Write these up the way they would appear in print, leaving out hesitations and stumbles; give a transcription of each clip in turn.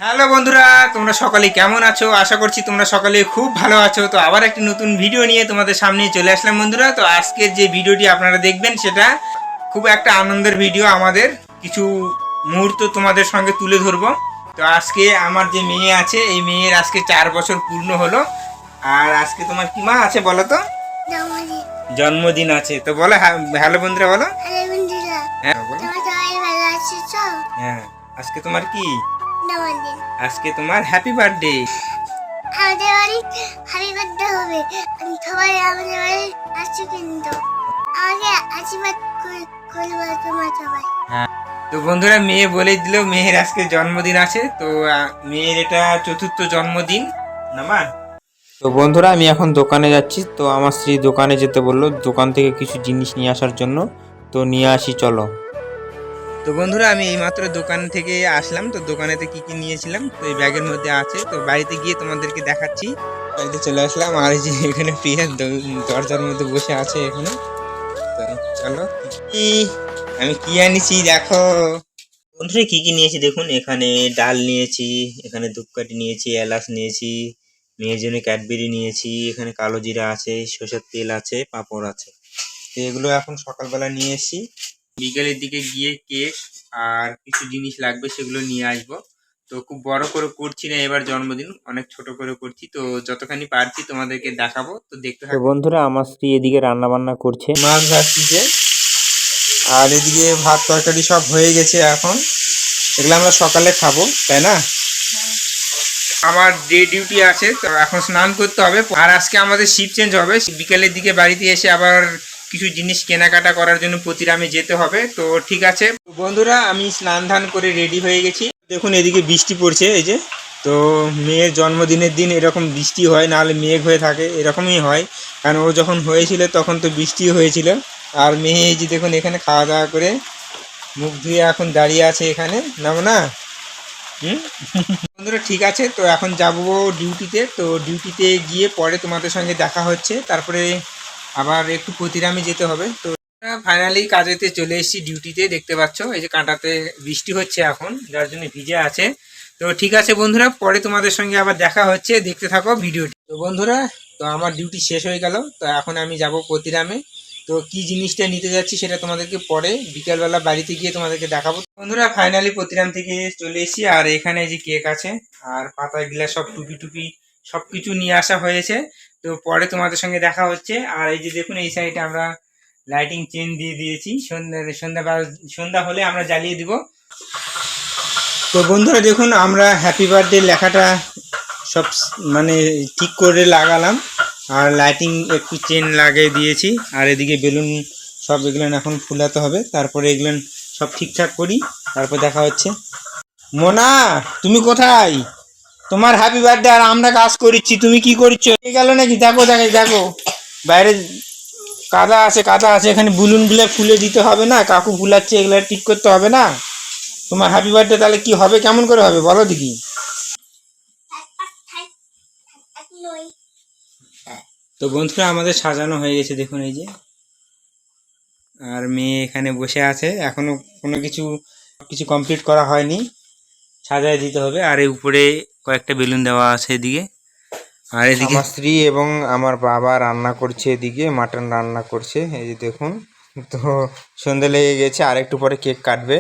Hello বন্ধুরা, তোমরা সকলে কেমন আছো? আশা করছি তোমরা সকলে খুব ভালো আছো। তো আবার একটি নতুন ভিডিও নিয়ে তোমাদের সামনে চলে আসলাম বন্ধুরা। তো আজকের যে ভিডিওটি আপনারা দেখবেন সেটা খুব একটা আনন্দের ভিডিও। আমাদের কিছু মুহূর্ত তোমাদের সঙ্গে তুলে ধরবো। তো আজকে আমার যে মেয়ে আছে, এই মেয়ের আজকে 4 বছর পূর্ণ হলো। আর আজকে তোমার কি মা আছে বলো তো? জন্মদিন আছে। তো বলো হ্যালো বন্ধুরা, বলো। হ্যাঁ বলো। হ্যাঁ, আজকে তোমার কি? আজকে তোমার হ্যাপি বার্থডে। আমাদের বাড়ি হ্যাপি বার্থডে হবে। সবাই আমাদের বাড়ি আসছে, কিন্তু আমাকে আশীর্বাদ করবে তোমার সবাই। হ্যাঁ, তো বন্ধুরা মেয়ে বলে দিল মেয়ের আজকে জন্মদিন আছে। তো মেয়ের এটা 4র্থ জন্মদিন না মা? তো বন্ধুরা আমি এখন দোকানে যাচ্ছি। তো আমার স্ত্রী দোকানে যেতে বললো, দোকান থেকে কিছু জিনিস নিয়ে আসার জন্য। তো নিয়ে আসি চলো। তো বন্ধুরা আমি এইমাত্র দোকান থেকে আসলাম। তো দোকানেতে কি কি নিয়েছিলাম তো এই ব্যাগের মধ্যে আছে। তো বাড়িতে গিয়ে তোমাদেরকে দেখাচ্ছি। বাড়িতে চলে আসলাম, আর এই যে এখানে প্রিয়া দরজার মধ্যে বসে আছে এখানে। তো চলো আমি কি আনিছি দেখো বন্ধুরা। কি কি নিয়েছি দেখুন, এখানে ডাল নিয়েছি, এখানে ধূপকাঠি নিয়েছি, এলাচ নিয়েছি, মেয়ের জন্য ক্যাডবেরি নিয়েছি, এখানে কালো জিরা আছে, সরষের তেল আছে, পাঁপড় আছে। তো এগুলো এখন সকালবেলা নিয়ে এসেছি। বিকেলের দিকে গিয়ে কেক আর কিছু জিনিস লাগবে সেগুলো নিয়ে আসবো। তো খুব বড় করে করছি না এবার জন্মদিন, অনেক ছোট করে করছি। তো যতখানি পারছি তোমাদেরকে দেখাবো, তো দেখতে থাকো। বন্ধুরা আমার স্ত্রী এদিকে রান্না বান্না করছে, মাছ ভাজছে, আর এদিকে ভাত তরকারি সব হয়ে গেছে। এখন এগুলো আমরা সকালে খাবো, তাই না? আমার ডে ডিউটি আছে, তো এখন স্নান করতে হবে। আর আজকে আমাদের শিফট চেঞ্জ হবে, বিকেলের দিকে বাড়িতে এসে আবার কিছু জিনিস কেনাকাটা করার জন্য প্রতিরামে যেতে হবে। তো ঠিক আছে বন্ধুরা, আমি স্নান ধান করে রেডি হয়ে গেছি। দেখুন এদিকে বৃষ্টি পড়ছে, এই যে। তো মেয়ের জন্মদিনের দিন এরকম বৃষ্টি হয়, নাহলে মেঘ হয়ে থাকে, এরকমই হয়। কারণ ও যখন হয়েছিল তখন তো বৃষ্টি হয়েছিল। আর মেয়ে এই যে দেখুন এখানে খাওয়া দাওয়া করে মুখ ধুয়ে এখন দাঁড়িয়ে আছে এখানে, নাও না? বন্ধুরা ঠিক আছে, তো এখন যাব ডিউটিতে। তো ডিউটিতে গিয়ে পরে তোমাদের সঙ্গে দেখা হচ্ছে। তারপরে আবার একটু প্রতিরামে যেতে হবে। তো ফাইনালি কাজেতে চলে এসেছি ডিউটিতে। দেখতে পাচ্ছ এই যে কাঁটাতে বৃষ্টি হচ্ছে এখন, যার জন্য ভিজে আছে। তো ঠিক আছে বন্ধুরা, পরে তোমাদের সঙ্গে আবার দেখা হচ্ছে, দেখতে থাকো ভিডিওটি। তো বন্ধুরা, তো আমার ডিউটি শেষ হয়ে গেল। তো এখন আমি যাব প্রতিরামে। তো কি জিনিসটা নিতে যাচ্ছি সেটা তোমাদেরকে পরে বিকেলবেলা বাড়িতে গিয়ে তোমাদেরকে দেখাবো। বন্ধুরা ফাইনালি প্রতিরাম থেকে চলে এসেছি। আর এখানে যে কেক আছে আর পাতায় গ্লাস সব টুপি টুপি সব কিছু নিয়ে আসা হয়েছে। তো পরে তোমাদের সঙ্গে দেখা হচ্ছে। আর এই যে দেখুন এই সাইডে আমরা লাইটিং চেন দিয়ে দিয়েছি, সন্ধ্যা হলে আমরা জ্বালিয়ে দিব। তো বন্ধুরা দেখুন আমরা হ্যাপি বার্থডে লেখাটা সব মানে ঠিক করে লাগালাম। আর লাইটিং একটু চেন লাগিয়ে দিয়েছি। আর এদিকে বেলুন সব এগুলো এখন ফুলাতে হবে। তারপরে এগুলো সব ঠিকঠাক করি, তারপর দেখা হচ্ছে। মোনা তুমি কোথায়? তোমার হ্যাপি বার্থডে আর আমরা কাজ করছি, তুমি কি করছো? গেল নাকি? দেখো দেখো দেখো, বাইরে কাদা আছে, কাদা আছে। এখানে বেলুনগুলো ফুলে দিতে হবে না? কাকু ফুলাচ্ছে, এগুলো ঠিক করতে হবে না? তোমার হ্যাপি বার্থডে তাহলে কি হবে, কেমন করে হবে বলো দেখি? তো বন্ধুরা আমাদের সাজানো হয়ে গেছে দেখুন এই যে। আর মেয়ে এখানে বসে আছে, এখনো কোনো কিছু কিছু কমপ্লিট করা হয়নি, সাজায় দিতে হবে। আর এই উপরে কয়েকটা বেলুন দেওয়া আছে এদিকে। আর এদিকে আমার স্ত্রী এবং আমার বাবা রান্না করছে, এদিকে মাটন রান্না করছে, এই যে দেখুন। তো সন্ধে লেগে গেছে, আর একটু পরে কেক কাটবে।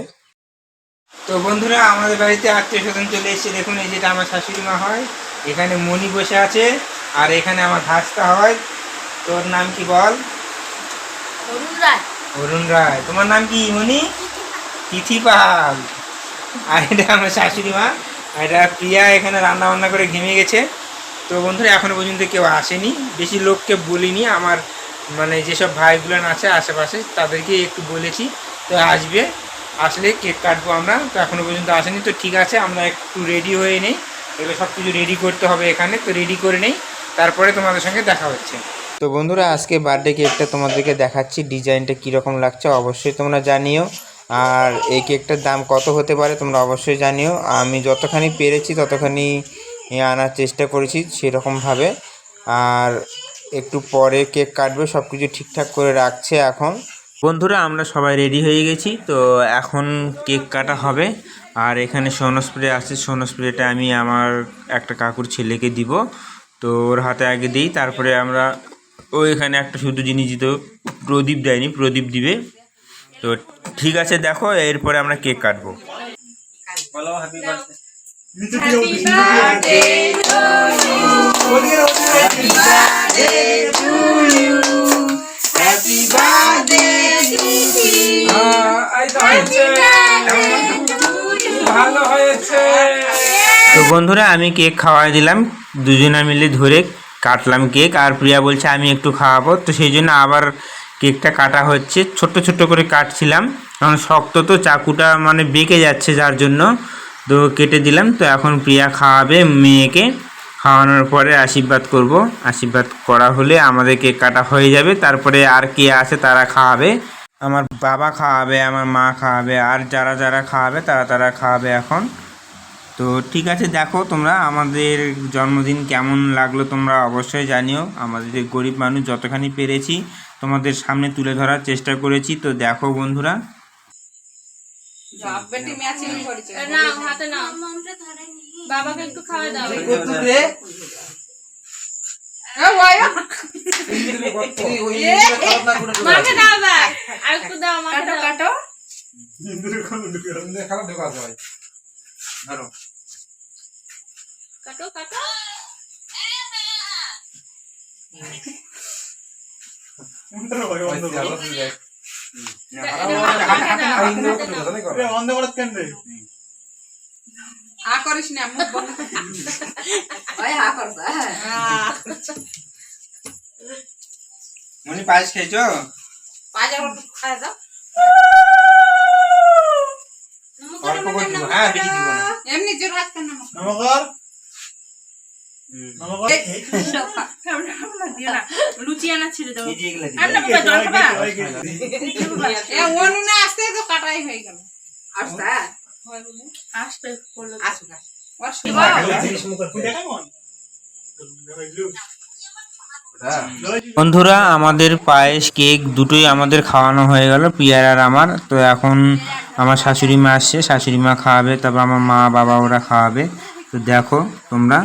তো বন্ধুরা আমাদের বাড়িতে আত্মীয় স্বজন চলে এসেছে দেখুন। এই যেটা আমার শাশুড়ি মা হয়, এখানে মণি বসে আছে, আর এখানে আমার ভাস্তা হয়। তোর নাম কি বল? অরুণ রায়। অরুণ রায়। তোমার নাম কি মণি? তিথি পাল। আর এটা আমার শাশুড়ি মা, আর এটা প্রিয়া এখানে রান্না বান্না করে ঘেমে গেছে। তো বন্ধুরা এখনো পর্যন্ত কেউ আসেনি, বেশি লোককে বলিনি। আমার মানে যেসব ভাইগুলো আছে আশেপাশে তাদেরকে একটু বলেছি, তো আসবে, আসলে কেক কাটবো আমরা। তো এখনো পর্যন্ত আসেনি। তো ঠিক আছে আমরা একটু রেডি হয়ে নেই, এগুলো সব কিছু রেডি করতে হবে এখানে। তো রেডি করে নেই, তারপরে তোমাদের সঙ্গে দেখা হচ্ছে। তো বন্ধুরা আজকে বার্থডে কেকটা তোমাদেরকে দেখাচ্ছি, ডিজাইনটা কীরকম লাগছে অবশ্যই তোমরা জানিও। আর এই কেকটার দাম কত হতে পারে তোমরা অবশ্যই জানিও। আমি যতখানি পেরেছি ততখানি আনার চেষ্টা করেছি সেরকমভাবে। আর একটু পরে কেক কাটবে, সব কিছু ঠিকঠাক করে রাখছে এখন। বন্ধুরা আমরা সবাই রেডি হয়ে গেছি, তো এখন কেক কাটা হবে। আর এখানে সোনো স্প্রে আছে, সোনো স্প্রেটা আমি আমার একটা কাকুর ছেলেকে দিব। তো ওর হাতে আগে দিই, তারপরে আমরা এখানে একটা শুধু জিনিস দিত, প্রদীপ দেয়নি, প্রদীপ দিবে। তো ঠিক আছে, দেখো এরপরে আমরা কেক কাটবো। বলো হ্যাপি বার্থডে। তো বন্ধুরা আমি কেক খাওয়াই দিলাম, দুজনে মিলে ধরে কাটলাম কেক। আর প্রিয়া বলছে আমি একটু খাওয়াবো, তো সেই জন্য আবার কেকটা কাটা হচ্ছে। ছোট্ট ছোট্ট করে কাটছিলাম, কারণ শক্ত তো চাকুটা মানে বেঁকে যাচ্ছে, যার জন্য তো কেটে দিলাম। তো এখন প্রিয়া খাওয়াবে মেয়েকে, খাওয়ানোর পরে আশীর্বাদ করব। আশীর্বাদ করা হলে আমাদের কেক কাটা হয়ে যাবে। তারপরে আর কে আছে তারা খাওয়াবে, আমার বাবা খাওয়াবে, আমার মা খাওয়াবে, আর যারা যারা খাওয়াবে তারা খাওয়াবে এখন। তো ঠিক আছে, দেখো তোমরা আমাদের জন্মদিন কেমন লাগলো তোমরা অবশ্যই জানিও। আমাদের গরিব মানুষ যতখানি পেরেছি তোমাদের সামনে তুলে ধরার চেষ্টা করেছি। তো দেখো বন্ধুরা, বাবাকে একটু খাওয়া দাও। মাকে দাও, আর একটু দাও, মাকে দাও। কাটো কাটো কাটো। মনি পায়েস খেয়েছো? অল্প করে দিব, হ্যাঁ বেশি দিব না। এমনি জোর হাত কেন লুচিয়ানা ছেড়ে দাও। এই যে এগুলা দিও। অনুনা আসতে তো কাটাই হয়ে গেল। আসতে করলো। বন্ধুরা আমাদের পায়েস কেক দুটোই আমাদের খাওয়ানো হয়ে গেল, প্রিয়ার আর আমার। তো এখন আমার শাশুড়ি মা আসছে, শাশুড়ি মা খাওয়াবে, তারপর আমার মা বাবা ওরা খাওয়াবে। তো দেখো তোমরা,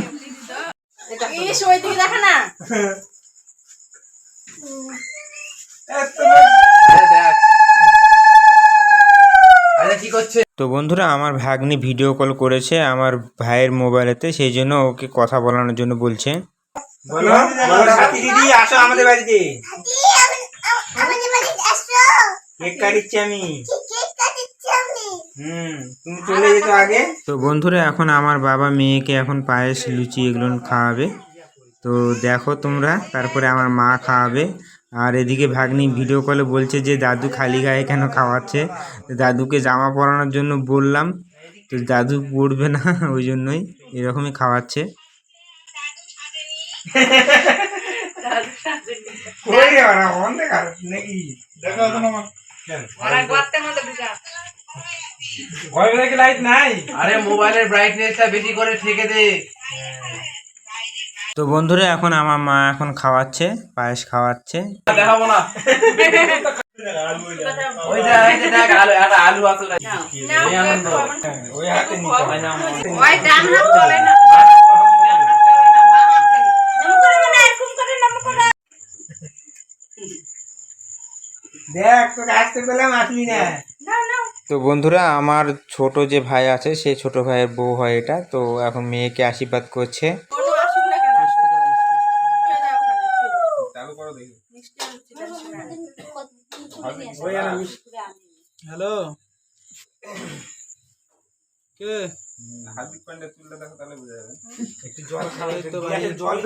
তো বন্ধুরা আমার ভাগ্নি ভিডিও কল করেছে আমার ভাইয়ের মোবাইলেতে, সেই জন্য ওকে কথা বলানোর জন্য বলছে। বলো সাথী দিদি, আসো আমাদের বাড়িতে, আমাদের বাড়িতে আসো, কেক কাটছি আমি। কেক কাটছি আমি। তুমি চলে যেত আগে। তো বন্ধুরা এখন আমার বাবা মেয়েকে এখন পায়েস লুচি এগুলো খাওয়াবে। তো দেখো তোমরা, তারপরে আমার মা খাওয়াবে। আর এদিকে ভাগ্নি ভিডিও কলে বলছে যে দাদু খালি গায়ে কেন খাওয়াচ্ছে। দাদুকে জামা পরানোর জন্য বললাম, তো দাদু পড়বে না, ওই জন্যই এরকমই খাওয়াচ্ছে। আরে মোবাইলের ব্রাইটনেসটা বেশি করে ঠেকে দে। তো বন্ধুরা এখন আমার মা এখন খাওয়াচ্ছে, পায়েস খাওয়াচ্ছে। দেখাবো না। ওই যে দেখ আলু, একটা আলু আছে না। এই আনন্দ। ওই হাতে নিতে হয় না। ওই ডান হাত চলে না। দেখ তোকে আসতে পেলাম, আসলি না। তো বন্ধুরা আমার ছোট যে ভাই আছে সেই ছোট ভাইয়ের বউ হয় এটা। তো এখন মেয়েকে আশীর্বাদ করছে। হ্যালো কে? হার্দিক পান্ডে তুললে দেখো তাহলে বোঝা যাবে। একটু জল খাও, একটু জল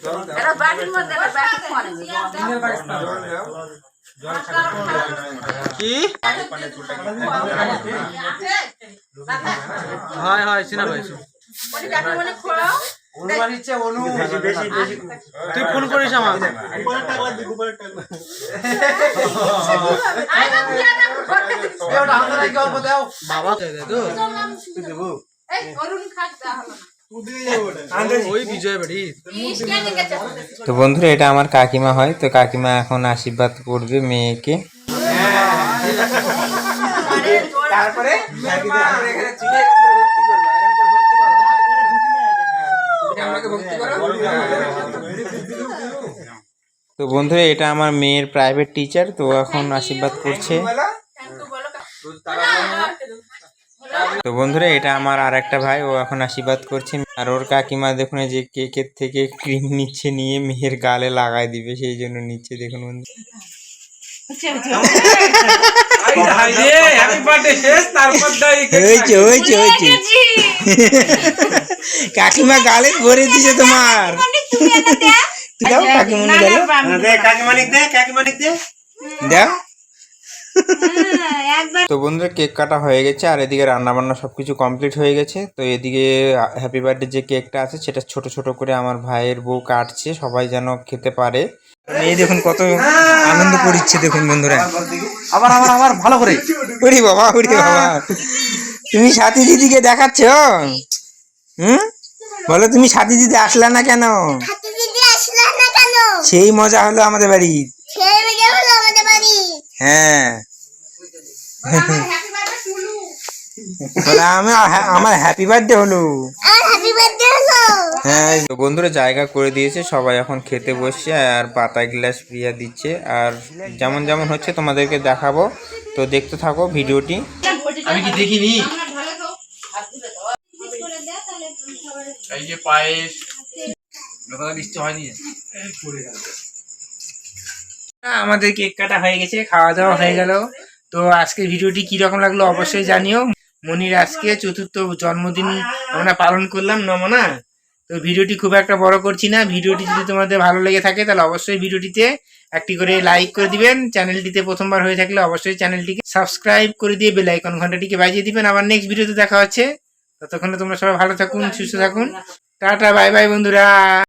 দাও। এরা বাটির মধ্যে ব্যাট করে জল খাও কি? হার্দিক পান্ডে চুলটা হয় হয় চিনা ভাই। ওই ডাকে মনে খোড়াও। অনুমান ইচ্ছে অনু বেশি বেশি বেশি। তুই ফোন করিস আমার। আইনা দিয়া না করতে। এ ওটা হাতে রাখি অল্প দাও। বাবা চাই দে তো। তুই দেব। এই অরুণ খাক দা হলো না। ওই বিজয় বাড়ি। স্ট্যান্ডিং গেছে। তো বন্ধুরা এটা আমার কাকিমা হয়। তো কাকিমা এখন আশীর্বাদ করবে মেয়েকে। তারপরে আমরা এখানে চিড়ে ভর্তি করবো, এরকম করে ভর্তি করবো। হ্যাঁ, আমাকে ভর্তি করো। তো বন্ধুরা এটা আমার মেয়ের প্রাইভেট টিচার, তো এখন আশীর্বাদ করছে। তো বন্ধুরা এটা আমার আর একটা ভাই, ও এখন আশীর্বাদ করছে। আর ওর কাকিমা দেখুন এই যে কেকের থেকে ক্রিম নিচ্ছে, নিয়ে মেয়ের গালে লাগাই দিবে, সেই জন্য নিচ্ছে। দেখুন বন্ধু হয়েছে হয়েছে হয়েছে কাকিমা গালে ভরে দিছে তোমার। দাও কাকিমনি গেল, দাও। তো বন্ধুরা কেক কাটা হয়ে গেছে, আর এদিকে রান্না বান্না সবকিছু কমপ্লিট হয়ে গেছে। তো এদিকে হ্যাপি বার্থডে যে কেকটা আছে সেটা ছোট ছোট করে আমার ভাইয়ের বউ কাটছে, সবাই যেন খেতে পারে। এই দেখুন কত আনন্দ করছে দেখুন বন্ধুরা। আবার আবার আবার ভালো করে ওরে বাবা, ওরে বাবা, তুমি সাথী দিদিকে দেখাচ্ছ? বলো তুমি সাথী দিদি আসলা না কেন? হাতে দিদি আসলে না কেন? সেই মজা হলো আমাদের বাড়ি। ছেলে মেয়ে হলো আমাদের বাড়ি। হ্যাঁ আমার হ্যাপি বার্থডে হলো। আর হ্যাপি বার্থডে হলো। হ্যাঁ তো বন্ধুরা জায়গা করে দিয়েছে, সবাই এখন খেতে বসছে, আর পাতা গ্লাস পিয়া দিচ্ছে। আর যেমন যেমন হচ্ছে তোমাদেরকে দেখাবো, তো দেখতে থাকো ভিডিওটি। আমি কি দেখিনি? এই যে পায়েস বৃষ্টি হয়নি। আমাদের কেক কাটা হয়ে গেছে, খাওয়া দাওয়া হয়ে গেল। তো আজকের ভিডিওটি কিরকম লাগলো অবশ্যই জানিও। মনির আজকে 4র্থ জন্মদিন আমরা পালন করলাম নমনা। তো ভিডিওটি খুব একটা বড় করছি না। ভিডিওটি যদি তোমাদের ভালো লেগে থাকে তাহলে অবশ্যই ভিডিওটিতে একটি করে লাইক করে দিবেন। চ্যানেলটিতে প্রথমবার হয়ে থাকলে অবশ্যই চ্যানেলটিকে সাবস্ক্রাইব করে দিয়ে বেল আইকন ঘন্টাটিকে বাজিয়ে দিবেন। আবার নেক্সট ভিডিওতে দেখা হচ্ছে, ততক্ষণে তোমরা সবাই ভালো থাকুন, সুস্থ থাকুন। টাটা, বাই বাই বন্ধুরা।